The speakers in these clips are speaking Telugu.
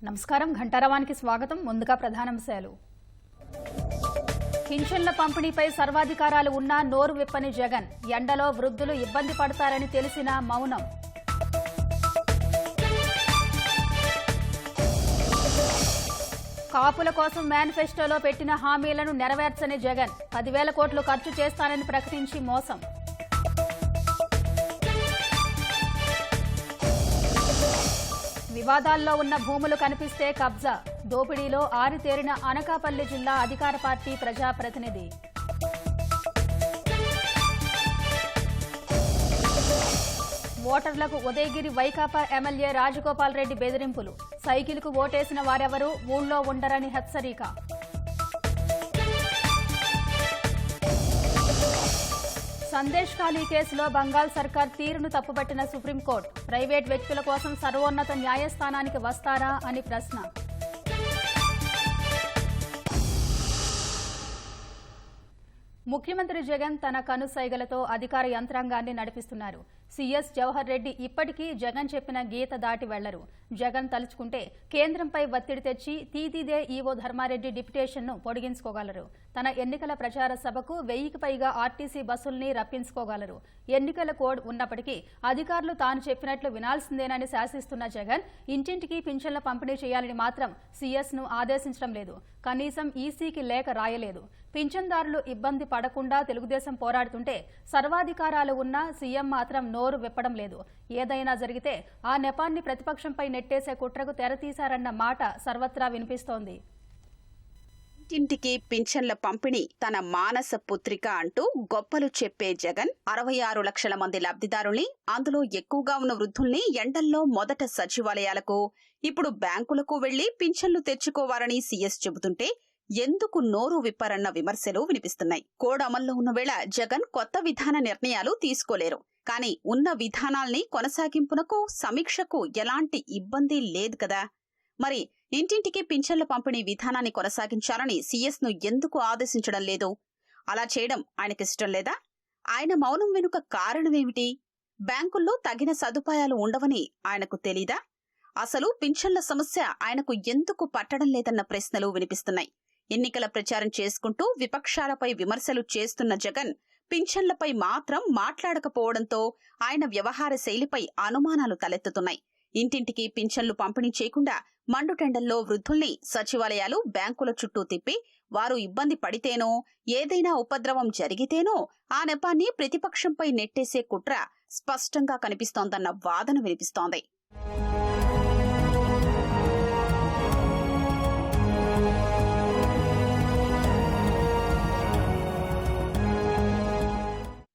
నమస్కారం, ఘంటారవానికి స్వాగతం. ముందుగా ప్రధానాంశాలు. పింఛన్ల పంపిణీపై సర్వాధికారాలు ఉన్నా నోరు విప్పని జగన్. ఎండలో వృద్ధులు ఇబ్బంది పడతారని తెలిసినా మౌనం. కాపుల కోసం మేనిఫెస్టోలో పెట్టిన హామీలను నెరవేర్చని జగన్. 10,000 కోట్లు ఖర్చు చేస్తానని ప్రకటించి మోసం. వివాదాల్లో ఉన్న భూములు కనిపిస్తే కబ్జా. దోపిడీలో ఆరితేరిన అనకాపల్లి జిల్లా అధికార పార్టీ ప్రజాప్రతినిధి. ఓటర్లకు ఉదయగిరి వైకాపా ఎమ్మెల్యే రాజగోపాల్ రెడ్డి బెదిరింపులు. సైకిల్కు ఓటేసిన వారెవరూ ఊళ్ళో ఉండరని హెచ్చరిక. సందేశ్ ఖాళీ కేసులో బంగాల్ సర్కార్ తీరును తప్పుపట్టిన సుప్రీంకోర్టు. ప్రైవేట్ వ్యక్తుల కోసం సర్వోన్నత న్యాయస్థానానికి వస్తారా అని ప్రశ్న. ముఖ్యమంత్రి జగన్ తన కనుసైగలతో అధికార యంత్రాంగాన్ని నడిపిస్తున్నారు. సీఎస్ జవహర్ రెడ్డి ఇప్పటికీ జగన్ చెప్పిన గీత దాటి వెళ్లరు. జగన్ తలుచుకుంటే కేంద్రంపై ఒత్తిడి తెచ్చి తీతీదే ఈవో ధర్మారెడ్డి డిప్యుటేషన్ను పొడిగించుకోగలరు. తన ఎన్నికల ప్రచార సభకు 1000కి పైగా ఆర్టీసీ బస్సుల్ని రప్పించుకోగలరు. ఎన్నికల కోడ్ ఉన్నప్పటికీ అధికారులు తాను చెప్పినట్లు వినాల్సిందేనని శాసిస్తున్న జగన్ ఇంటింటికి పింఛన్ల పంపిణీ చేయాలని మాత్రం సీఎస్ను ఆదేశించడం లేదు. కనీసం ఈసీకి లేఖ రాయలేదు. పింఛన్దారులు ఇబ్బంది పడకుండా తెలుగుదేశం పోరాడుతుంటే సర్వాధికారాలు ఉన్నా సీఎం మాత్రం నోరు విప్పడం లేదు. ఏదైనా జరిగితే ఆ నెపాన్ని ప్రతిపక్షంపై నెట్టేసే కుట్రకు తెరతీశారన్న మాట సర్వత్రా వినిపిస్తోంది. ఇంటింటికి పింఛన్ల పంపిణీ తన మానస పుత్రిక అంటూ గొప్పలు చెప్పే జగన్ 66 లక్షల మంది లబ్ధిదారుల్ని, అందులో ఎక్కువగా ఉన్న వృద్ధుల్ని ఎండల్లో మొదట సచివాలయాలకు, ఇప్పుడు బ్యాంకులకు వెళ్లి పింఛన్లు తెచ్చుకోవాలని సీఎస్ చెబుతుంటే ఎందుకు నోరు విప్పరన్న విమర్శలు వినిపిస్తున్నాయి. కోడ్ అమల్లో ఉన్న వేళ జగన్ కొత్త విధాన నిర్ణయాలు తీసుకోలేరు. కానీ ఉన్న విధానాల్ని కొనసాగింపునకు, సమీక్షకు ఎలాంటి ఇబ్బంది లేదు కదా. మరి ఇంటింటికి పింఛన్ల పంపిణీ విధానాన్ని కొనసాగించాలని సీఎస్ ను ఎందుకు ఆదేశించడం లేదు? అలా చేయడం ఆయనకిష్టం లేదా? ఆయన మౌనం వెనుక కారణమేమిటి? బ్యాంకుల్లో తగిన సదుపాయాలు ఉండవని ఆయనకు తెలీదా? అసలు పింఛన్ల సమస్య ఆయనకు ఎందుకు పట్టడం లేదన్న ప్రశ్నలు వినిపిస్తున్నాయి. ఎన్నికల ప్రచారం చేసుకుంటూ విపక్షాలపై విమర్శలు చేస్తున్న జగన్ పింఛన్లపై మాత్రం మాట్లాడకపోవడంతో ఆయన వ్యవహార శైలిపై అనుమానాలు తలెత్తుతున్నాయి. ఇంటింటికి పింఛన్లు పంపిణీ చేయకుండా మండుటెండల్లో వృద్ధుల్ని సచివాలయాలు, బ్యాంకుల చుట్టూ తిప్పి వారు ఇబ్బంది పడితేనో, ఏదైనా ఉపద్రవం జరిగితేనో ఆ నెపాన్ని ప్రతిపక్షంపై నెట్టేసే కుట్ర స్పష్టంగా కనిపిస్తోందన్న వాదన వినిపిస్తోంది.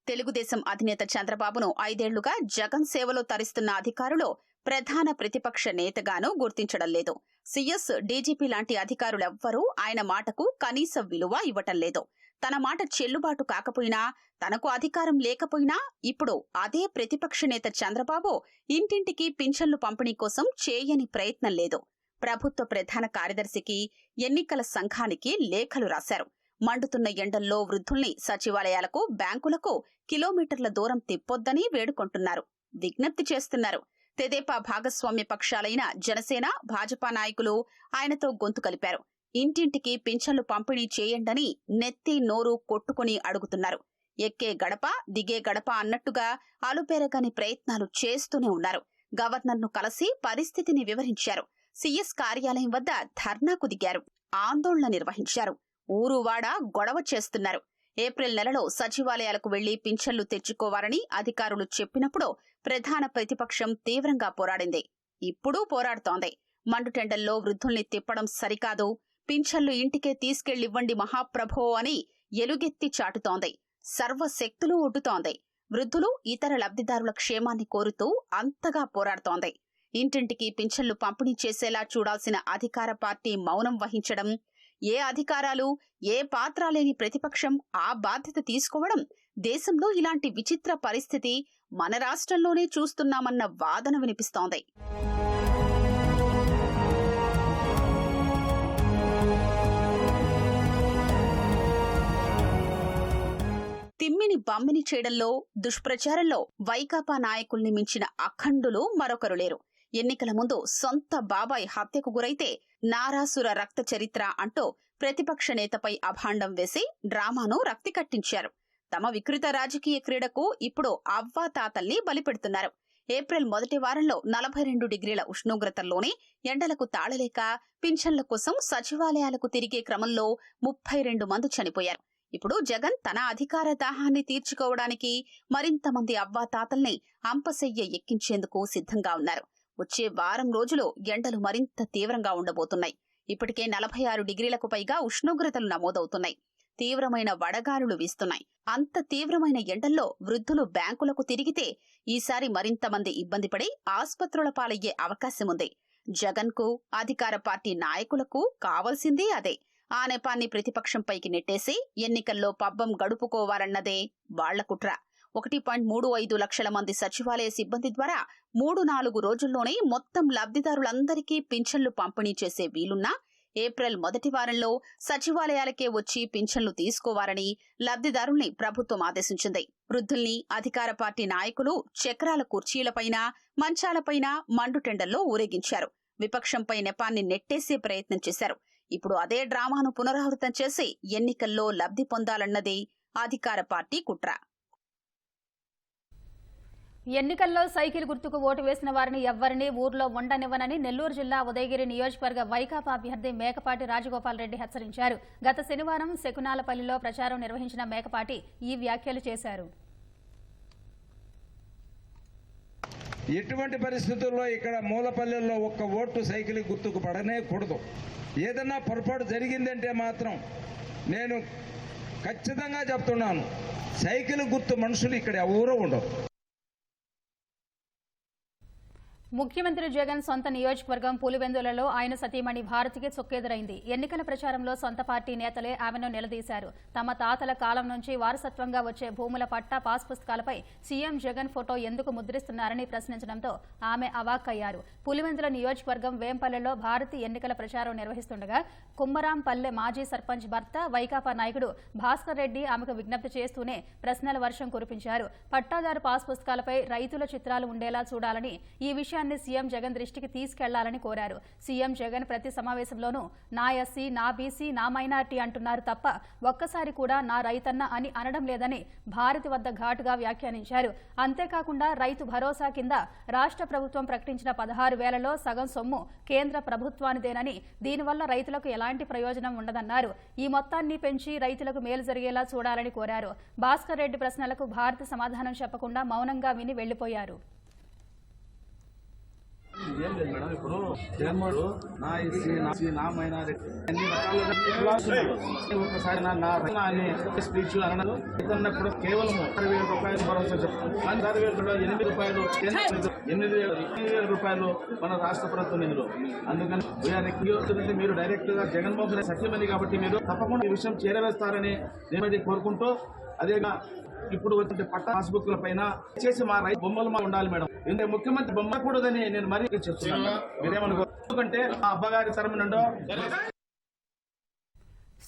తెలుగుదేశం అధినేత చంద్రబాబును 5 ఏళ్లుగా జగన్ సేవలో తరిస్తున్న అధికారులు ప్రధాన ప్రతిపక్ష నేతగానూ గుర్తించడం లేదు. సీఎస్, డీజీపీ లాంటి అధికారులెవ్వరూ ఆయన మాటకు కనీస విలువ ఇవ్వటం లేదు. తన మాట చెల్లుబాటు కాకపోయినా, తనకు అధికారం లేకపోయినా ఇప్పుడు అదే ప్రతిపక్ష నేత చంద్రబాబు ఇంటింటికి పింఛన్లు పంపిణీ కోసం చేయని ప్రయత్నం లేదు. ప్రభుత్వ ప్రధాన కార్యదర్శికి, ఎన్నికల సంఘానికి లేఖలు రాశారు. మండుతున్న ఎండల్లో వృద్ధుల్ని సచివాలయాలకు, బ్యాంకులకు కిలోమీటర్ల దూరం తిప్పొద్దని వేడుకుంటున్నారు, విజ్ఞప్తి చేస్తున్నారు. తెదేపా భాగస్వామ్య పక్షాలైన జనసేన, భాజపా నాయకులు ఆయనతో గొంతు కలిపారు. ఇంటింటికి పింఛన్లు పంపిణీ చేయండని నెత్తి నోరు కొట్టుకుని అడుగుతున్నారు. ఎక్కే గడప, దిగే గడప అన్నట్టుగా అలుపెరగని ప్రయత్నాలు చేస్తూనే ఉన్నారు. గవర్నర్ను కలిసి పరిస్థితిని వివరించారు. సీఎస్ కార్యాలయం వద్ద ధర్నాకు దిగారు, ఆందోళన నిర్వహించారు. ఊరువాడ గొడవ చేస్తున్నారు. ఏప్రిల్ నెలలో సచివాలయాలకు వెళ్లి పింఛన్లు తెచ్చుకోవాలని అధికారులు చెప్పినప్పుడు ప్రధాన ప్రతిపక్షం తీవ్రంగా పోరాడింది. ఇప్పుడు పోరాడుతోంది. మండుటెండల్లో వృద్ధుల్ని తిప్పడం సరికాదు, పింఛన్లు ఇంటికే తీసుకెళ్లివ్వండి మహాప్రభో అని ఎలుగెత్తి చాటుతోంది. సర్వశక్తులు ఒడ్డుతోంది. వృద్ధులు, ఇతర లబ్ధిదారుల క్షేమాన్ని కోరుతూ అంతగా పోరాడుతోంది. ఇంటింటికి పింఛన్లు పంపిణీ చేసేలా చూడాల్సిన అధికార పార్టీ మౌనం వహించడం, ఏ అధికారాలు, ఏ పాత్ర లేని ప్రతిపక్షం ఆ బాధ్యత తీసుకోవడం, దేశంలో ఇలాంటి విచిత్ర పరిస్థితి మన రాష్ట్రంలోనే చూస్తున్నామన్న వాదన వినిపిస్తోంది. తిమ్మిని బమ్మిని చేయడంలో, దుష్ప్రచారంలో వైకాపా నాయకుల్ని మించిన అఖండులు మరొకరు లేరు. ఎన్నికల ముందు సొంత బాబాయ్ హత్యకు గురైతే నారాసుర రక్త చరిత్ర అంటూ ప్రతిపక్ష నేతపై అభాండం వేసి డ్రామాను రక్తి కట్టించారు. తమ వికృత రాజకీయ క్రీడకు ఇప్పుడు అవ్వాతాతల్ని బలిపెడుతున్నారు. ఏప్రిల్ మొదటి వారంలో 42 డిగ్రీల ఉష్ణోగ్రతల్లోనే ఎండలకు తాళలేక పింఛన్ల కోసం సచివాలయాలకు తిరిగే క్రమంలో 32 మంది చనిపోయారు. ఇప్పుడు జగన్ తన అధికార దాహాన్ని తీర్చుకోవడానికి మరింత మంది అవ్వాతాతల్ని అంపశయ్య ఎక్కించేందుకు సిద్ధంగా ఉన్నారు. వచ్చే వారం రోజులు ఎండలు మరింత తీవ్రంగా ఉండబోతున్నాయి. ఇప్పటికే 46 డిగ్రీలకు పైగా ఉష్ణోగ్రతలు నమోదవుతున్నాయి. తీవ్రమైన వడగాలులు వీస్తున్నాయి. అంత తీవ్రమైన ఎండల్లో వృద్ధులు బ్యాంకులకు తిరిగితే ఈసారి మరింత మంది ఇబ్బంది పడి ఆస్పత్రుల పాలయ్యే అవకాశం ఉంది. జగన్ కు, అధికార పార్టీ నాయకులకు కావాల్సిందే అదే. ఆ నెపాన్ని ప్రతిపక్షంపైకి నెట్టేసి ఎన్నికల్లో పబ్బం గడుపుకోవాలన్నదే వాళ్ల కుట్ర. 1.35 లక్షల మంది సచివాలయ సిబ్బంది ద్వారా 3-4 రోజుల్లోనే మొత్తం లబ్ధిదారులందరికీ పింఛన్లు పంపిణీ చేసే వీలున్నా ఏప్రిల్ మొదటి వారంలో సచివాలయాలకే వచ్చి పింఛన్లు తీసుకోవాలని లబ్ధిదారుల్ని ప్రభుత్వం ఆదేశించింది. వృద్ధుల్ని అధికార పార్టీ నాయకులు చక్రాల కుర్చీలపైన, మంచాలపైన మండుటెండల్లో ఊరేగించారు. విపక్షంపై నెపాన్ని నెట్టేసే ప్రయత్నం చేశారు. ఇప్పుడు అదే డ్రామాను పునరావృతం చేసి ఎన్నికల్లో లబ్ధి పొందాలన్నదే అధికార పార్టీ కుట్ర. ఎన్నికల్లో సైకిల్ గుర్తుకు ఓటు వేసిన వారిని ఎవ్వరినీ ఊర్లో ఉండనివ్వనని నెల్లూరు జిల్లా ఉదయగిరి నియోజకవర్గ వైకాపా అభ్యర్థి మేకపాటి రాజగోపాల్ రెడ్డి హెచ్చరించారు. గత శనివారం శకునాలపల్లిలో ప్రచారం నిర్వహించిన మేకపాటి ఈ వ్యాఖ్యలు చేశారు. ఎటువంటి పరిస్థితుల్లో ఇక్కడ మూలపల్లెల్లో ఒక్క ఓటు సైకిల్ గుర్తుకు పడనే కూడదు. ఏదన్నా పొరపాటు జరిగిందంటే మాత్రం నేను ఖచ్చితంగా చెప్తున్నాను, సైకిల్ గుర్తు మనుషులు ఇక్కడ ఎవరూ ఉండవు. ముఖ్యమంత్రి జగన్ సొంత నియోజకవర్గం పులివెందులలో ఆయన సతీమణి భారతికి చొక్కెదురైంది. ఎన్నికల ప్రచారంలో సొంత పార్టీ నేతలే ఆమెను నిలదీశారు. తమ తాతల కాలం నుంచి వారసత్వంగా వచ్చే భూముల పట్టా పాస్ పుస్తకాలపై సీఎం జగన్ ఫోటో ఎందుకు ముద్రిస్తున్నారని ప్రశ్నించడంతో ఆమె అవాక్కయ్యారు. పులివెందుల నియోజకవర్గం వేంపల్లెలో భారతి ఎన్నికల ప్రచారం నిర్వహిస్తుండగా కుమ్మరాంపల్లె మాజీ సర్పంచ్ భర్త వైకాపా నాయకుడు భాస్కర్ రెడ్డి ఆమెకు విజ్ఞప్తి చేస్తూనే ప్రశ్నల వర్షం కురిపించారు. పట్టాదారు పాస్ పుస్తకాలపై రైతుల చిత్రాలు ఉండేలా చూడాలని, ఈ విషయాన్ని సీఎం జగన్ దృష్టికి తీసుకెళ్లాలని కోరారు. సీఎం జగన్ ప్రతి సమావేశంలోనూ నా ఎస్సీ, నా బీసీ, నా మైనార్టీ అంటున్నారు తప్ప ఒక్కసారి కూడా నా రైతన్న అని అనడం లేదని భారతి వద్ద ఘాటుగా వ్యాఖ్యానించారు. అంతేకాకుండా రైతు భరోసా కింద రాష్ట్ర ప్రభుత్వం ప్రకటించిన 16,000లో సగం సొమ్ము కేంద్ర ప్రభుత్వానిదేనని, దీనివల్ల రైతులకు ఎలాంటి ప్రయోజనం ఉండదన్నారు. ఈ మొత్తాన్ని పెంచి రైతులకు మేలు జరిగేలా చూడాలని కోరారు. భాస్కర్ రెడ్డి ప్రశ్నలకు భారతి సమాధానం చెప్పకుండా మౌనంగా విని వెళ్లిపోయారు. ఏం లేదు మేడం, ఇప్పుడు జగన్మోహన్ నా ఎస్సీ, నా మైనారిటీ అన్ని రకాలుగా ఒకసారి నా స్పీచ్ అనడం ఇదన్నప్పుడు కేవలం 6,000 రూపాయలు భరోసా చెప్తాను. 6,000 రూపాయలు 8,000 రూపాయలు మన రాష్ట్ర ప్రభుత్వం నిధులు. అందుకని వీఆర్ మీరు డైరెక్ట్ గా జగన్మోహన్ రెడ్డి సత్యమని కాబట్టి మీరు తప్పకుండా ఈ విషయం చేరవేస్తారని నేను కోరుకుంటూ, అదేగా ఇప్పుడు వచ్చే పట్టా పాస్బుక్ల పైన చేసి మా రైతు బొమ్మలు మా ఉండాలి మేడం. ఎందుకంటే ముఖ్యమంత్రి బొమ్మ కూడదని నేను మరీ చెప్తున్నాను. మీరేమనుకో, ఎందుకంటే మా అబ్బగారి తరపు నుండో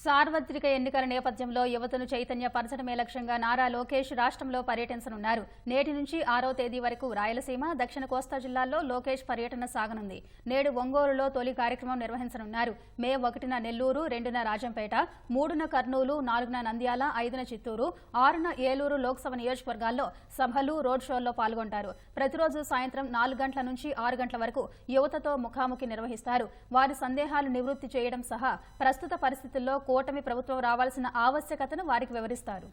సార్వత్రిక ఎన్నికల నేపథ్యంలో యువతను చైతన్యపరచడమే లక్ష్యంగా నారా లోకేష్ రాష్ట్రంలో పర్యటించనున్నారు. నేటి నుంచి 6వ తేదీ వరకు రాయలసీమ, దక్షిణ కోస్తా జిల్లాల్లో లోకేష్ పర్యటన సాగనుంది. నేడు ఒంగోలులో తొలి కార్యక్రమం నిర్వహించనున్నారు. మే 1న నెల్లూరు, 2న రాజంపేట, 3న కర్నూలు, 4న నంద్యాల, 5న చిత్తూరు, 6న ఏలూరు లోక్సభ నియోజకవర్గాల్లో సభలు, రోడ్ షోల్లో పాల్గొంటారు. ప్రతిరోజు సాయంత్రం 4 గంటల నుంచి 6 గంటల వరకు యువతతో ముఖాముఖి నిర్వహిస్తారు. వారి సందేహాలు నివృత్తి చేయడం సహా ప్రస్తుత పరిస్థితుల్లో కూటమి ప్రభుత్వం రావాల్సిన ఆవశ్యకతను వారికి వివరిస్తారు.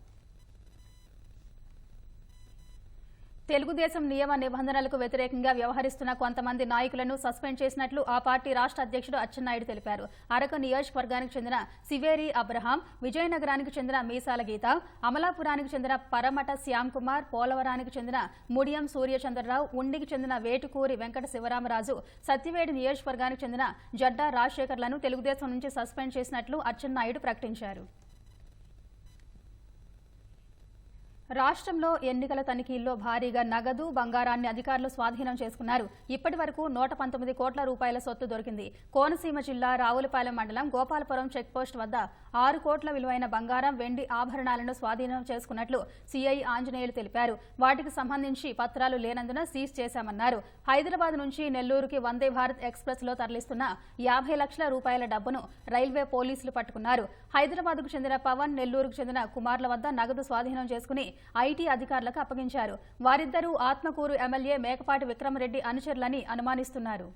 తెలుగుదేశం నియమ నిబంధనలకు వ్యతిరేకంగా వ్యవహరిస్తున్న కొంతమంది నాయకులను సస్పెండ్ చేసినట్లు ఆ పార్టీ రాష్ట్ర అధ్యక్షుడు అచ్చెన్నాయుడు తెలిపారు. అరకు నియోజకవర్గానికి చెందిన సివేరి అబ్రహాం, విజయనగరానికి చెందిన మీసాల గీత, అమలాపురానికి చెందిన పరమట శ్యామ్ కుమార్, పోలవరానికి చెందిన ముడియం సూర్యచంద్రరావు, ఉండికి చెందిన వేటుకూరి వెంకట శివరామరాజు, సత్యవేడి నియోజకవర్గానికి చెందిన జడ్డా రాజశేఖర్లను తెలుగుదేశం నుంచి సస్పెండ్ చేసినట్లు అచ్చెన్నాయుడు ప్రకటించారు. రాష్ట్రంలో ఎన్నికల తనిఖీల్లో భారీగా నగదు బంగారాన్ని అధికారులు స్వాధీనం చేసుకున్నారు. ఇప్పటి వరకు 119 కోట్ల రూపాయల సొత్తు దొరికింది. కోనసీమ జిల్లా రావులపాలెం మండలం గోపాలపురం చెక్పోస్ట్ వద్ద 6 కోట్ల విలువైన బంగారం, వెండి ఆభరణాలను స్వాధీనం చేసుకున్నట్లు సిఐ ఆంజనేయులు తెలిపారు. వాటికి సంబంధించి పత్రాలు లేనందున సీజ్ చేశామన్నారు. హైదరాబాద్ నుంచి నెల్లూరుకి వందే భారత్ ఎక్స్ప్రెస్ లో తరలిస్తున్న 50 లక్షల రూపాయల డబ్బును రైల్వే పోలీసులు పట్టుకున్నారు. హైదరాబాద్కు చెందిన పవన్, నెల్లూరుకు చెందిన కుమార్ల వద్ద నగదు స్వాధీనం చేసుకుని ఐటీ అధికారులకు అప్పగించారు. వారిద్దరూ ఆత్మకూరు ఎమ్మెల్యే మేకపాటి విక్రమరెడ్డి అనుచరులని అనుమానిస్తున్నారు.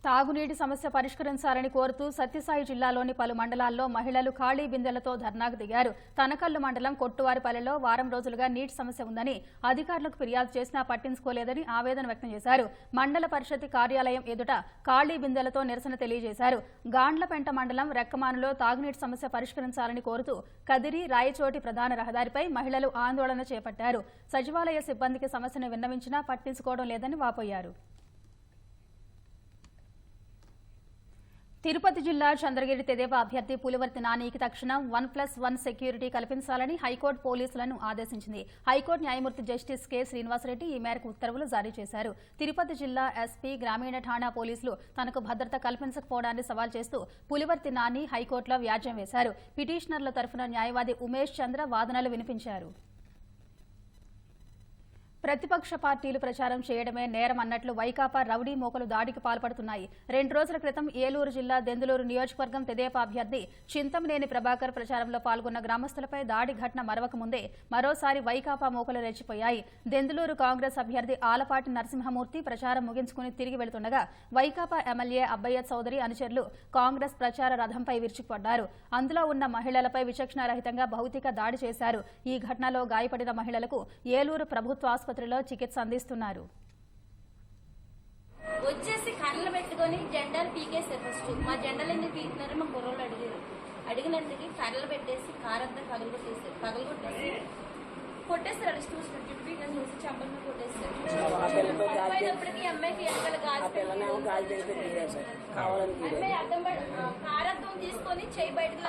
తాగునీటి సమస్య పరిష్కరించాలని కోరుతూ సత్యసాయి జిల్లాలోని పలు మండలాల్లో మహిళలు ఖాళీ బిందెలతో ధర్నాకు దిగారు. తనకల్లు మండలం కొట్టువారిపల్లెలో వారం రోజులుగా నీటి సమస్య ఉందని అధికారులకు ఫిర్యాదు చేసినా పట్టించుకోలేదని ఆవేదన వ్యక్తం చేశారు. మండల పరిషత్ కార్యాలయం ఎదుట ఖాళీ బిందెలతో నిరసన తెలియజేశారు. గాండ్లపెంట మండలం రెక్కమానులో తాగునీటి సమస్య పరిష్కరించాలని కోరుతూ కదిరి రాయచోటి ప్రధాన రహదారిపై మహిళలు ఆందోళన చేపట్టారు. సచివాలయ సిబ్బందికి సమస్యను విన్నవించినా పట్టించుకోవడం లేదని వాపోయారు. తిరుపతి జిల్లా చంద్రగిరి తెదేపా అభ్యర్థి పులివర్తి నానికి తక్షణం 1+1 సెక్యూరిటీ కల్పించాలని హైకోర్టు పోలీసులను ఆదేశించింది. హైకోర్టు న్యాయమూర్తి జస్టిస్ కె శ్రీనివాసరెడ్డి ఈ మేరకు ఉత్తర్వులు జారీ చేశారు. తిరుపతి జిల్లా ఎస్పీ, గ్రామీణ ఠాణా పోలీసులు తనకు భద్రత కల్పించకపోవడాన్ని సవాల్ చేస్తూ పులివర్తి నాని హైకోర్టులో వ్యాజ్యం వేశారు. పిటిషనర్ల తరఫున న్యాయవాది ఉమేష్ చంద్ర వాదనలు వినిపించారు. ప్రతిపక్ష పార్టీలు ప్రచారం చేయడమే నేరం అన్నట్లు వైకాపా రౌడీ మోకలు దాడికి పాల్పడుతున్నాయి. 2 రోజుల క్రితం ఏలూరు జిల్లా దెందులూరు నియోజకవర్గం తెదేపా అభ్యర్థి చింతమనేని ప్రభాకర్ ప్రచారంలో పాల్గొన్న గ్రామస్తులపై దాడి ఘటన మరవక ముందే మరోసారి వైకాపా మోకలు రెచ్చిపోయాయి. దెందులూరు కాంగ్రెస్ అభ్యర్థి ఆలపాటి నరసింహమూర్తి ప్రచారం ముగించుకుని తిరిగి వెళుతుండగా వైకాపా ఎమ్మెల్యే అబ్బయ్య చౌదరి అనుచరులు కాంగ్రెస్ ప్రచార రథంపై విరుచుకుపడ్డారు. అందులో ఉన్న మహిళలపై విచక్షణారహితంగా భౌతిక దాడి చేశారు. ఈ ఘటనలో గాయపడిన మహిళలకు ఏలూరు ప్రభుత్వ ఆసుపత్రిలో చికిత్స అందిస్తున్నారు. వచ్చేసి కళ్ళలు పెట్టుకొని జెండాలు పీకేసారు. ఫస్ట్ మా జెండాలు ఎందుకు పీకుతున్నారో మా కుర్రోళ్ళు అడిగినందుకు కర్రలు పెట్టేసి కారంతా పగలగొట్టేసి కొట్టేస్తారు. చూసి చెప్పి నన్ను చూసి చంపలను కొట్టేస్తారు. అమ్మాయినప్పటికీ అమ్మాయికి వెనకాల అమ్మాయి అర్థం కారర్థం తీసుకొని చేయి బయటకు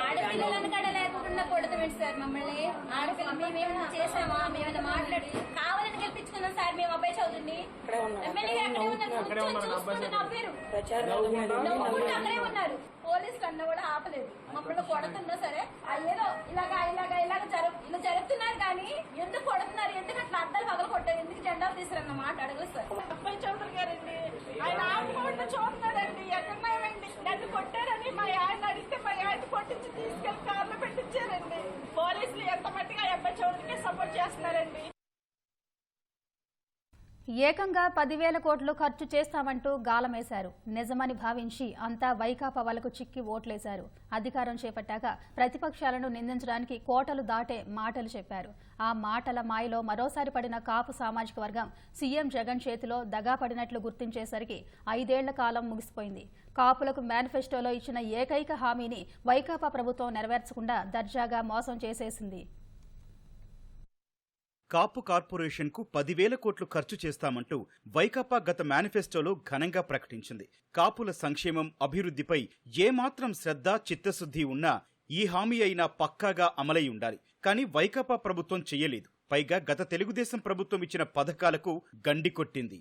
ఆడపిల్లలను కడ లేకుండా కొడతామేంటి సార్ మమ్మల్ని? ఆడపిల్ల మేమేమైనా చేసామా? మేమైనా మాట్లాడి కావాలని గెలిపించుకున్నాం సార్. మేము అబ్బాయి చదువుని ఎమ్మెల్యే అక్కడే ఉన్నారు. పోలీసులు అన్న కూడా ఆపలేదు. మమ్మల్ని కొడుతున్నా సరే ఏదో ఇలా జరుగుతున్నారు కానీ ఎందుకు కొడుతున్నారు, ఎందుకు అట్లా అద్దాలు పగలు కొట్టారు, ఎందుకు జెండాలు తీసారన్న మాట అడగదు సార్. అబ్బాయి చౌదరి గారండి ఆయన ఆపుకుంటూ చూస్తున్నాడండి. ఎక్కడైంది నన్ను కొట్టారని మా ఆయన అడిగితే మా ఆయన కొట్టించి తీసుకెళ్లి కార్లో పెట్టించారండి. పోలీసులు ఎంత మట్టిగా అబ్బాయి చౌదరికి సపోర్ట్ చేస్తున్నారండి. ఏకంగా 10,000 కోట్లు ఖర్చు చేస్తామంటూ గాలమేశారు. నిజమని భావించి అంతా వైకాపా వాళ్లకు చిక్కి ఓట్లేశారు. అధికారం చేపట్టాక ప్రతిపక్షాలను నిందించడానికి కోటలు దాటే మాటలు చెప్పారు. ఆ మాటల మాయలో మరోసారి పడిన కాపు సామాజిక వర్గం సీఎం జగన్ చేతిలో దగా పడినట్లు గుర్తించేసరికి 5 ఏళ్ల కాలం ముగిసిపోయింది. కాపులకు మేనిఫెస్టోలో ఇచ్చిన ఏకైక హామీని వైకాపా ప్రభుత్వం నెరవేర్చకుండా దర్జాగా మోసం చేసేసింది. కాపు కార్పొరేషన్కు 10,000 కోట్లు ఖర్చు చేస్తామంటూ వైకాపా గత మేనిఫెస్టోలో ఘనంగా ప్రకటించింది. కాపుల సంక్షేమం, అభివృద్ధిపై ఏమాత్రం శ్రద్ధ, చిత్తశుద్ధి ఉన్నా ఈ హామీ అయినా పక్కాగా అమలై ఉండాలి. కానీ వైకాపా ప్రభుత్వం చెయ్యలేదు. పైగా గత తెలుగుదేశం ప్రభుత్వం ఇచ్చిన పథకాలకు గండి కొట్టింది.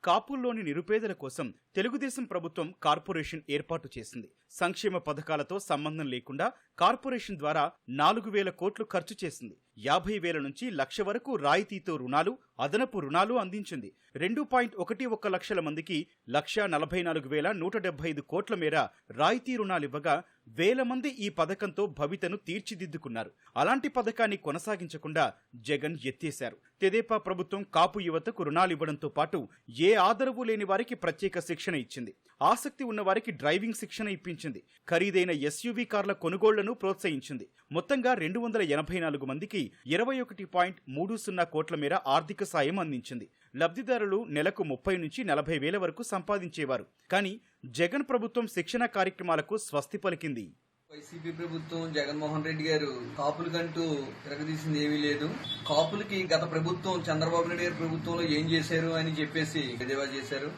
కాపుల్లోని నిరుపేదల కోసం తెలుగుదేశం ప్రభుత్వం కార్పొరేషన్ ఏర్పాటు చేసింది. సంక్షేమ పథకాలతో సంబంధం లేకుండా కార్పొరేషన్ ద్వారా 4,000 కోట్లు ఖర్చు చేసింది. 50,000 నుంచి 1,00,000 వరకు రాయితీతో రుణాలు, అదనపు రుణాలు అందించింది. 2.11 లక్షల మందికి 1,44,175 కోట్ల మేర రాయితీ రుణాలివ్వగా వేల మంది ఈ పథకంతో భవితను తీర్చిదిద్దుకున్నారు. అలాంటి పథకాన్ని కొనసాగించకుండా జగన్ ఎత్తేశారు. తెదేపా ప్రభుత్వం కాపు యువతకు రుణాలివ్వడంతో పాటు ఏ ఆదరవు లేని వారికి ప్రత్యేక శిక్షణ ఇచ్చింది. ఆసక్తి ఉన్న వారికి డ్రైవింగ్ శిక్షణ ఇప్పించింది. ఖరీదైన ఎస్యూవీ కార్ల కొనుగోళ్లను ప్రోత్సహించింది. మొత్తంగా 284 మందికి 21.30 కోట్ల మేర ఆర్థిక సాయం అందించింది. లబ్ధిదారులు నెలకు 30 నుంచి 40 వేల వరకు సంపాదించేవారు. కానీ జగన్ ప్రభుత్వం శిక్షణ కార్యక్రమాలకు స్వస్తి పలికింది. వైసీపీ ప్రభుత్వం జగన్మోహన్ రెడ్డి గారు కాపులకంటూ తిరగదీసింది ఏమీ లేదు. కాపులకి గత ప్రభుత్వం చంద్రబాబు నాయుడు గారి ప్రభుత్వంలో ఏం చేశారు అని చెప్పేసి ఎద్దేవా చేశారు.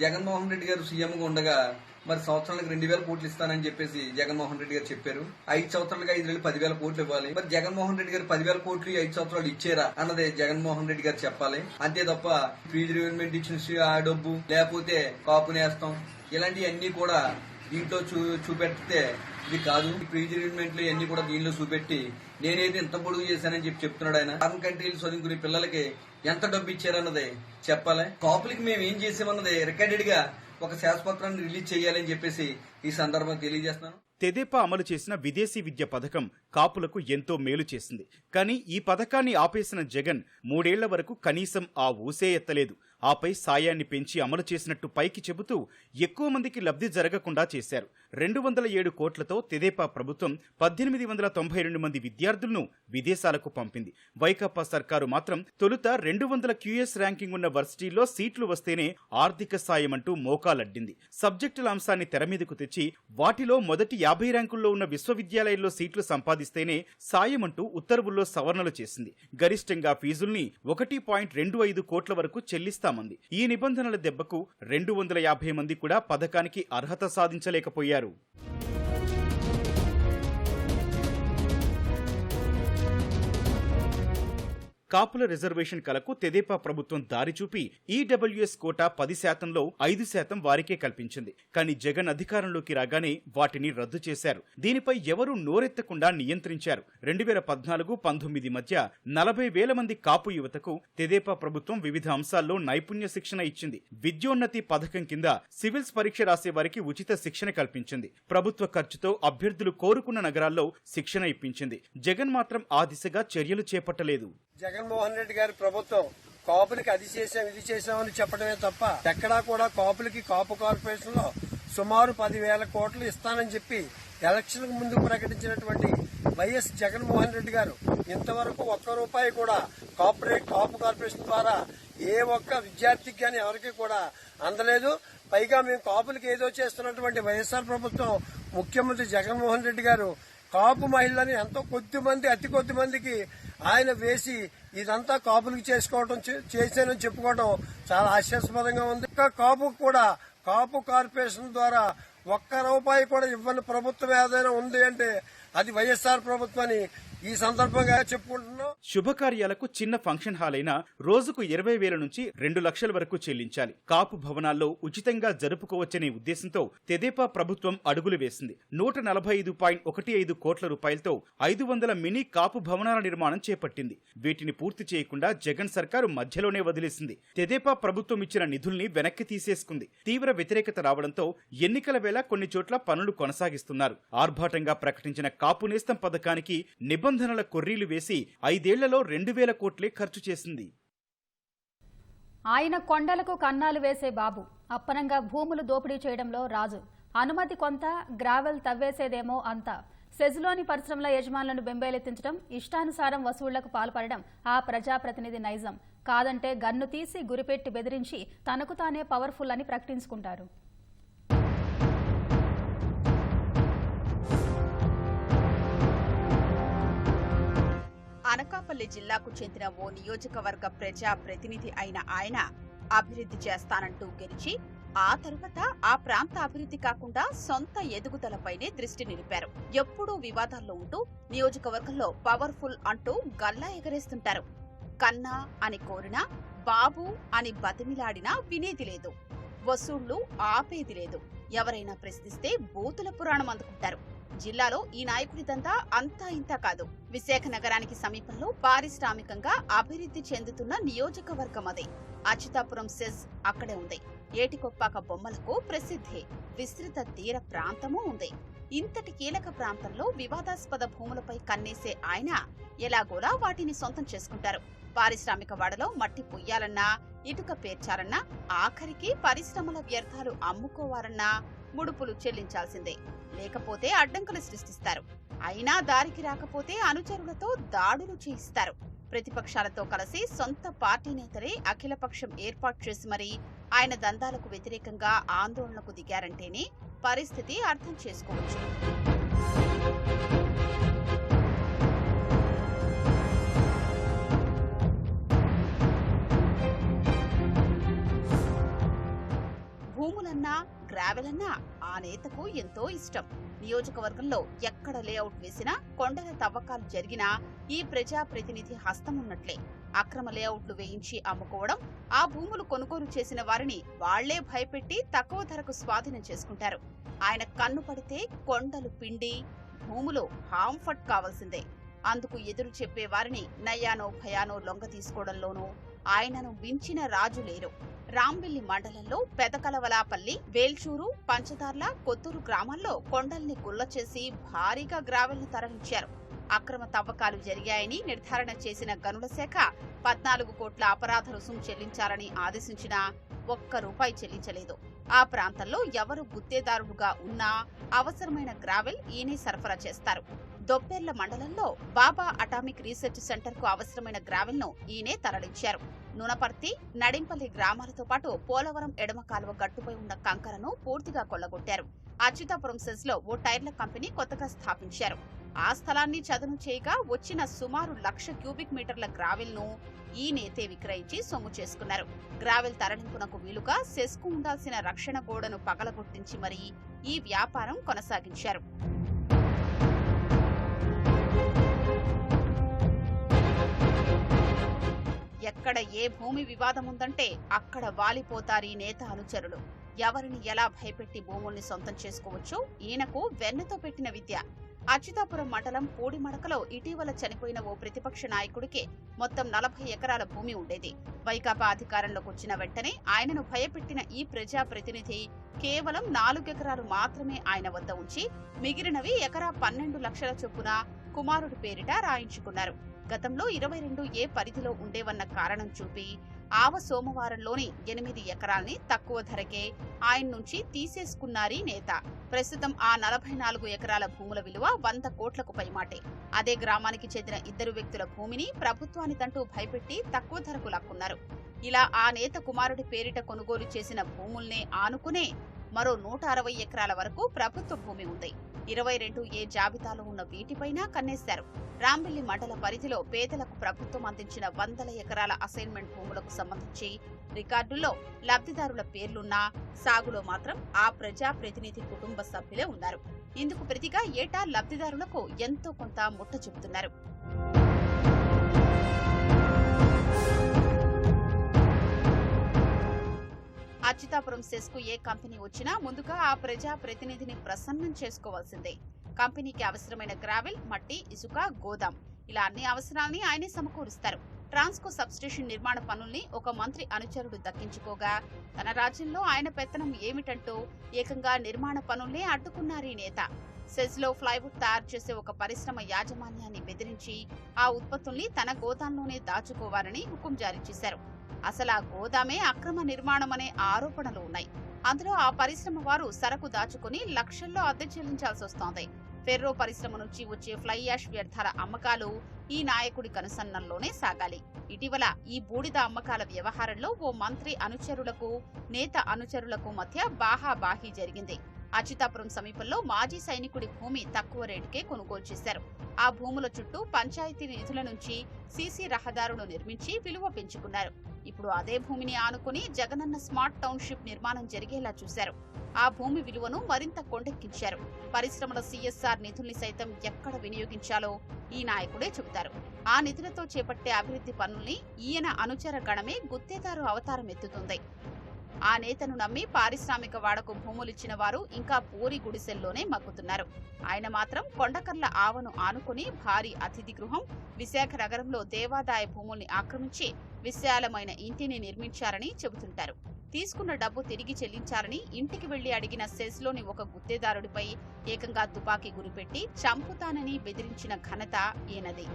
జగన్మోహన్ రెడ్డి గారు సీఎంగా ఉండగా మరి సంవత్సరాలకు 2,000 కోట్లు ఇస్తానని చెప్పేసి జగన్మోహన్ రెడ్డి గారు చెప్పారు. 5 సంవత్సరాలుగా 5 10,000 కోట్లు ఇవ్వాలి. మరి జగన్మోహన్ రెడ్డి గారు 10,000 కోట్లు 5 సంవత్సరాలు ఇచ్చారా అన్నది జగన్మోహన్ రెడ్డి గారు చెప్పాలి. అంతే తప్ప ఫీజు రివెన్మెంట్ ఇచ్చిన ఆ డబ్బు లేకపోతే కాపు నేస్తం ఇలాంటివన్నీ కూడా దీంట్లో చూపెడితే ఇది కాదు. ఫీజు రివెన్మెంట్లు ఇవన్నీ కూడా దీనిలో చూపెట్టి నేనైతే ఇంత పొడుగు చేశానని చెప్తున్నాడు ఆయన. ఫారెన్ కంట్రీలు చదువుకునే పిల్లలకి ఎంత డబ్బు ఇచ్చారన్నది చెప్పాలి. కాపులకి మేము ఏం చేసామన్నది రికార్డెడ్ గా ఒక శాశ్వతాన్ని రిలీజ్ చేయాలని చెప్పేసి ఈ సందర్భంగా తెలియజేస్తున్నాను. తెదేపా అమలు చేసిన విదేశీ విద్య పథకం కాపులకు ఎంతో మేలు చేసింది. కానీ ఈ పథకాన్ని ఆపేసిన జగన్ 3 ఏళ్ల వరకు కనీసం ఆ ఊసే ఎత్తలేదు. ఆపై సాయాన్ని పెంచి అమలు చేసినట్టు పైకి చెబుతూ ఎక్కువ మందికి లబ్ధి జరగకుండా చేశారు. 207 కోట్లతో తెదేపా ప్రభుత్వం 1892 మంది విద్యార్థులను విదేశాలకు పంపింది. వైకాపా సర్కారు మాత్రం తొలుత 200 QS ర్యాంకింగ్ ఉన్న వర్సిటీల్లో సీట్లు వస్తేనే ఆర్థిక సాయం అంటూ మోకాలడ్డింది. సబ్జెక్టుల అంశాన్ని తెరమీదకు తెచ్చి వాటిలో మొదటి 50 ర్యాంకుల్లో ఉన్న విశ్వవిద్యాలయాల్లో సీట్లు సంపాదిస్తేనే సాయం అంటూ ఉత్తర్వుల్లో సవరణలు చేసింది. గరిష్టంగా ఫీజుల్ని 1.25 కోట్ల వరకు చెల్లిస్తామంది. ఈ నిబంధనల దెబ్బకు 250 మంది కూడా పథకానికి అర్హత సాధించలేకపోయారు. కాపుల రిజర్వేషన్ కలకు తెదేపా ప్రభుత్వం దారి చూపి ఈడబ్ల్యూఎస్ కోటా 10%లో 5% వారికే కల్పించింది. కానీ జగన్ అధికారంలోకి రాగానే వాటిని రద్దు చేశారు. దీనిపై ఎవరూ నోరెత్తకుండా నియంత్రించారు. 2014-19 మధ్య 40,000 మంది కాపు యువతకు తెదేపా ప్రభుత్వం వివిధ అంశాల్లో నైపుణ్య శిక్షణ ఇచ్చింది. విద్యోన్నతి పథకం కింద సివిల్స్ పరీక్ష రాసే వారికి ఉచిత శిక్షణ కల్పించింది. ప్రభుత్వ ఖర్చుతో అభ్యర్థులు కోరుకున్న నగరాల్లో శిక్షణ ఇప్పించింది. జగన్ మాత్రం ఆ దిశగా చర్యలు చేపట్టలేదు. జగన్మోహన్ రెడ్డి గారి ప్రభుత్వం కాపులకి అది చేసాం ఇది చేసామని చెప్పడమే తప్ప ఎక్కడా కూడా కాపులకి కాపు కార్పొరేషన్ లో సుమారు 10,000 కోట్లు ఇస్తానని చెప్పి ఎలక్షన్ ముందు ప్రకటించినటువంటి వైఎస్ జగన్మోహన్ రెడ్డి గారు ఇంతవరకు ₹1 కూడా కాపు కార్పొరేషన్ ద్వారా ఏ ఒక్క విద్యార్థికి కానీ ఎవరికి కూడా అందలేదు. పైగా మేము కాపులకి ఏదో చేస్తున్నటువంటి వైఎస్ఆర్ ప్రభుత్వం ముఖ్యమంత్రి జగన్మోహన్ రెడ్డి గారు కాపు మహిళలని ఎంతో అతి కొద్ది మందికి ఆయన వేసి ఇదంతా కాపులకు చేశానని చెప్పుకోవడం చాలా హాస్యాస్పదంగా ఉంది. కాపు కూడా కాపు కార్పొరేషన్ ద్వారా ₹1 కూడా ఇవ్వని ప్రభుత్వం ఏదైనా ఉంది అంటే అది వైఎస్ఆర్ ప్రభుత్వాన్ని ఈ సందర్భంగా చెప్పుకుంటున్నాం. శుభకార్యాలకు చిన్న ఫంక్షన్ హాల్ అయినా రోజుకు 20,000 నుంచి 2 లక్షల వరకు చెల్లించాలి. కాపు భవనాల్లో ఉచితంగా జరుపుకోవచ్చనే ఉద్దేశంతో తెదేపా ప్రభుత్వం అడుగులు వేసింది. 145.15 కోట్ల రూపాయలతో 500 మినీ కాపు భవనాల నిర్మాణం చేపట్టింది. వీటిని పూర్తి చేయకుండా జగన్ సర్కారు మధ్యలోనే వదిలేసింది. తెదేపా ప్రభుత్వం ఇచ్చిన నిధుల్ని వెనక్కి తీసేసుకుంది. తీవ్ర వ్యతిరేకత రావడంతో ఎన్నికల వేళ కొన్ని చోట్ల పనులు కొనసాగిస్తున్నారు. ఆర్భాటంగా ప్రకటించిన కాపు నేస్తం పథకానికి నిబంధనల కొర్రీలు వేసి 5 ఏళ్లలో 2,000 కోట్లే ఖర్చు చేసింది. ఆయన కొండలకు కన్నాలు వేసే బాబు, అప్పనంగా భూములు దోపిడీ చేయడంలో రాజు. అనుమతి కొంత, గ్రావెల్ తవ్వేసేదేమో అంతా. సెజ్లోని పరిశ్రమల యజమానులను బెంబేలెత్తించడం, ఇష్టానుసారం వసూళ్లకు పాల్పడడం ఆ ప్రజాప్రతినిధి నైజం. కాదంటే గన్ను తీసి గురిపెట్టి బెదిరించి తనకు తానే పవర్ఫుల్ అని ప్రకటించుకుంటారు. అనకాపల్లి జిల్లాకు చెందిన ఓ నియోజకవర్గ ప్రజా ప్రతినిధి అయిన ఆయన అభివృద్ధి చేస్తానంటూ గెలిచి ఆ తరువాత ఆ ప్రాంత అభివృద్ధి కాకుండా సొంత ఎదుగుదలపైనే దృష్టి నిలిపారు. ఎప్పుడూ వివాదాల్లో ఉంటూ నియోజకవర్గంలో పవర్ఫుల్ అంటూ గల్లా ఎగరేస్తుంటారు. కన్నా అని కోరినా, బాబు అని బతిమిలాడినా వినేది లేదు. వసూళ్లు ఆపేది లేదు. ఎవరైనా ప్రశ్నిస్తే బూతుల పురాణం అందుకుంటారు. జిల్లాలో ఈ నాయకుడిదంతా అంతా ఇంతా కాదు. విశాఖ నగరానికి సమీపంలో పారిశ్రామికంగా అభివృద్ధి చెందుతున్న నియోజకవర్గం అదే. అచ్యుతాపురం సెజ్ అక్కడే ఉంది. ఏటికొప్పాక బొమ్మలకు ప్రసిద్ధి. విస్తృత తీర ప్రాంతమూ ఉంది. ఇంతటి కీలక ప్రాంతంలో వివాదాస్పద భూములపై కన్నేసే ఆయన ఎలాగోలా వాటిని సొంతం చేసుకుంటారు. పారిశ్రామిక వాడలో మట్టి పొయ్యాలన్నా, ఇటుక పేర్చాలన్నా, ఆఖరికి పరిశ్రమల వ్యర్థాలు అమ్ముకోవాలన్నా ముడుపులు చెల్లించాల్సిందే. లేకపోతే అడ్డంకులు సృష్టిస్తారు. అయినా దారికి రాకపోతే అనుచరులతో దాడులు చేయిస్తారు. ప్రతిపక్షాలతో కలిసి సొంత పార్టీ నేతలే అఖిలపక్షం ఏర్పాటు చేసి మరీ ఆయన దందాలకు వ్యతిరేకంగా ఆందోళనకు దిగారంటేనే పరిస్థితి అర్థం చేసుకోవచ్చు. భూములన్నా గ్రావెలన్నా ఆ నేతకు ఎంతో ఇష్టం. నియోజకవర్గంలో ఎక్కడ లేఅవుట్ వేసినా, కొండల తవ్వకాలు జరిగినా ఈ ప్రజాప్రతినిధి హస్తం ఉన్నట్లే. అక్రమ లేఅవుట్లు వేయించి అమ్ముకోవడం, ఆ భూములు కొనుగోలు చేసిన వారిని వాళ్లే భయపెట్టి తక్కువ ధరకు స్వాధీనం చేసుకుంటారు. ఆయన కన్ను పడితే కొండలు పిండి, భూములు హాంఫట్ కావాల్సిందే. అందుకు ఎదురు చెప్పే వారిని నయ్యానో భయానో లొంగ తీసుకోవడంలోనూ ఆయనను మించిన రాజు లేరు. రాంబిల్లి మండలంలో పెదకలవలాపల్లి, వేల్చూరు, పంచదార్ల, కొత్తూరు గ్రామాల్లో కొండల్ని గుల్ల చేసి భారీగా గ్రావెల్ను తరలించారు. అక్రమ తవ్వకాలు జరిగాయని నిర్ధారణ చేసిన గనుల శాఖ 14 కోట్ల అపరాధ రుసుము చెల్లించాలని ఆదేశించినా ₹1 చెల్లించలేదు. ఆ ప్రాంతంలో ఎవరు గుత్తేదారులుగా ఉన్నా అవసరమైన గ్రావెల్ ఈయనే సరఫరా చేస్తారు. దొప్పెర్ల మండలంలో బాబా అటామిక్ రీసెర్చ్ సెంటర్ కు అవసరమైన గ్రావెల్ ను ఈయనే తరలించారు. నునపర్తి, నడింపల్లి గ్రామాలతో పాటు పోలవరం ఎడమ కాలువ గట్టుపై ఉన్న కంకరను పూర్తిగా కొల్లగొట్టారు. అచ్యుతాపురం సెజ్ లో ఓ టైర్ల కంపెనీ కొత్తగా స్థాపించారు. ఆ స్థలాన్ని చదును చేయగా వచ్చిన సుమారు 1,00,000 క్యూబిక్ మీటర్ల గ్రావెల్ ను ఈ నేతే విక్రయించి సొమ్ము చేసుకున్నారు. గ్రావెల్ తరలింపునకు వీలుగా సెజ్ కు ఉండాల్సిన రక్షణ గోడను పగలగొట్టించి మరీ ఈ వ్యాపారం కొనసాగించారు. ఎక్కడ ఏ భూమి వివాదం ఉందంటే అక్కడ వాలిపోతారీ నేత అనుచరులు. ఎవరిని ఎలా భయపెట్టి భూముల్ని సొంతం చేసుకోవచ్చో ఈయనకు వెన్నతో పెట్టిన విద్య. అచ్యుతాపురం మండలం పూడిమడకలో ఇటీవల చనిపోయిన ఓ ప్రతిపక్ష నాయకుడికి మొత్తం 40 ఎకరాల భూమి ఉండేది. వైకాపా అధికారంలోకి వచ్చిన వెంటనే ఆయనను భయపెట్టిన ఈ ప్రజాప్రతినిధి కేవలం 4 ఎకరాలు మాత్రమే ఆయన వద్ద ఉంచి మిగిలినవి ఎకరా 12 లక్షల చొప్పున కుమారుడి పేరిట రాయించుకున్నారు. గతంలో 22A పరిధిలో ఉండేవన్న కారణం చూపి ఆవ సోమవారంలోని 8 ఎకరాల్ని తక్కువ ధరకే ఆయన నుంచి తీసేసుకున్నారీ నేత. ప్రస్తుతం ఆ 44 ఎకరాల భూముల విలువ 100 కోట్లకు పైమాటే. అదే గ్రామానికి చెందిన 2 వ్యక్తుల భూమిని ప్రభుత్వానిదంటూ భయపెట్టి తక్కువ ధరకు లాక్కున్నారు. ఇలా ఆ నేత కుమారుడి పేరిట కొనుగోలు చేసిన భూముల్నే ఆనుకునే మరో 160 ఎకరాల వరకు ప్రభుత్వ భూమి ఉంది. 22A జాబితాలో ఉన్న వీటిపైన కన్నేశారు. రాంబిల్లి మండల పరిధిలో పేదలకు ప్రభుత్వం అందించిన 100 ఎకరాల అసైన్మెంట్ భూములకు సంబంధించి రికార్డుల్లో లబ్ధిదారుల పేర్లున్నా సాగులో మాత్రం ఆ ప్రజాప్రతినిధి కుటుంబ సభ్యులే ఉన్నారు. ఇందుకు ప్రతిగా ఏటా లబ్ధిదారులకు ఎంతో కొంత ముట్ట చెబుతున్నారు. అచ్యుతాపురం సెస్ కు ఏ కంపెనీ వచ్చినా ముందుగా ఆ ప్రజా ప్రతినిధిని ప్రసన్నం చేసుకోవాల్సిందే. కంపెనీకి అవసరమైన గ్రావెల్, మట్టి, ఇసుక, గోదాం ఇలా అన్ని అవసరాల్ని ఆయనే సమకూరుస్తారు. ట్రాన్స్కో సబ్స్టేషన్ నిర్మాణ పనుల్ని ఒక మంత్రి అనుచరుడు దక్కించుకోగా తన రాజ్యంలో ఆయన పెత్తనం ఏమిటంటూ ఏకంగా నిర్మాణ పనుల్నే అడ్డుకున్నారీ నేత. సెజ్ లో ఫ్లైవుడ్ తయారు చేసే ఒక పరిశ్రమ యాజమాన్యాన్ని బెదిరించి ఆ ఉత్పత్తుల్ని తన గోదాంలోనే దాచుకోవాలని హుకుం జారీ చేశారు. అసలు ఆ గోదామే అక్రమ నిర్మాణమనే ఆరోపణలు ఉన్నాయి. అందులో ఆ పరిశ్రమ వారు సరకు దాచుకుని లక్షల్లో అద్దె చెల్లించాల్సి వస్తోంది. ఫెర్రో పరిశ్రమ నుంచి వచ్చే ఫ్లై యాష్ వ్యర్థాల అమ్మకాలు ఈ నాయకుడి కనుసన్నల్లోనే సాగాలి. ఇటీవల ఈ బూడిద అమ్మకాల వ్యవహారంలో ఓ మంత్రి అనుచరులకు, నేత అనుచరులకు మధ్య బాహాబాహీ జరిగింది. అచ్యుతాపురం సమీపంలో మాజీ సైనికుడి భూమి తక్కువ రేటుకే కొనుగోలు చేశారు. ఆ భూముల చుట్టూ పంచాయతీ నిధుల నుంచి సీసీ రహదారులు నిర్మించి విలువ పెంచుకున్నారు. ఇప్పుడు అదే భూమిని ఆనుకుని జగనన్న స్మార్ట్ టౌన్షిప్ నిర్మాణం జరిగేలా చూశారు. ఆ భూమి విలువను మరింత కొండెక్కించారు. పరిశ్రమల CSR నిధుల్ని సైతం ఎక్కడ వినియోగించాలో ఈ నాయకుడే చెబుతారు. ఆ నిధులతో చేపట్టే అభివృద్ధి పనుల్ని ఈయన అనుచర గణమే గుత్తేదారు అవతారం ఎత్తుతుంది. ఆ నేతను నమ్మి పారిశ్రామిక వాడకు భూములిచ్చిన వారు ఇంకా పూరి గుడిసెల్లోనే మగ్గుతున్నారు. ఆయన మాత్రం కొండకర్ల ఆవను ఆనుకుని భారీ అతిథి గృహం, విశాఖ నగరంలో దేవాదాయ భూముల్ని ఆక్రమించి విశాలమైన ఇంటిని నిర్మించారని చెబుతుంటారు. తీసుకున్న డబ్బు తిరిగి చెల్లించాలని ఇంటికి వెళ్లి అడిగిన సెజ్లోని ఒక గుత్తేదారుడిపై ఏకంగా తుపాకీ గురిపెట్టి చంపుతానని బెదిరించిన ఘనత ఈయనది.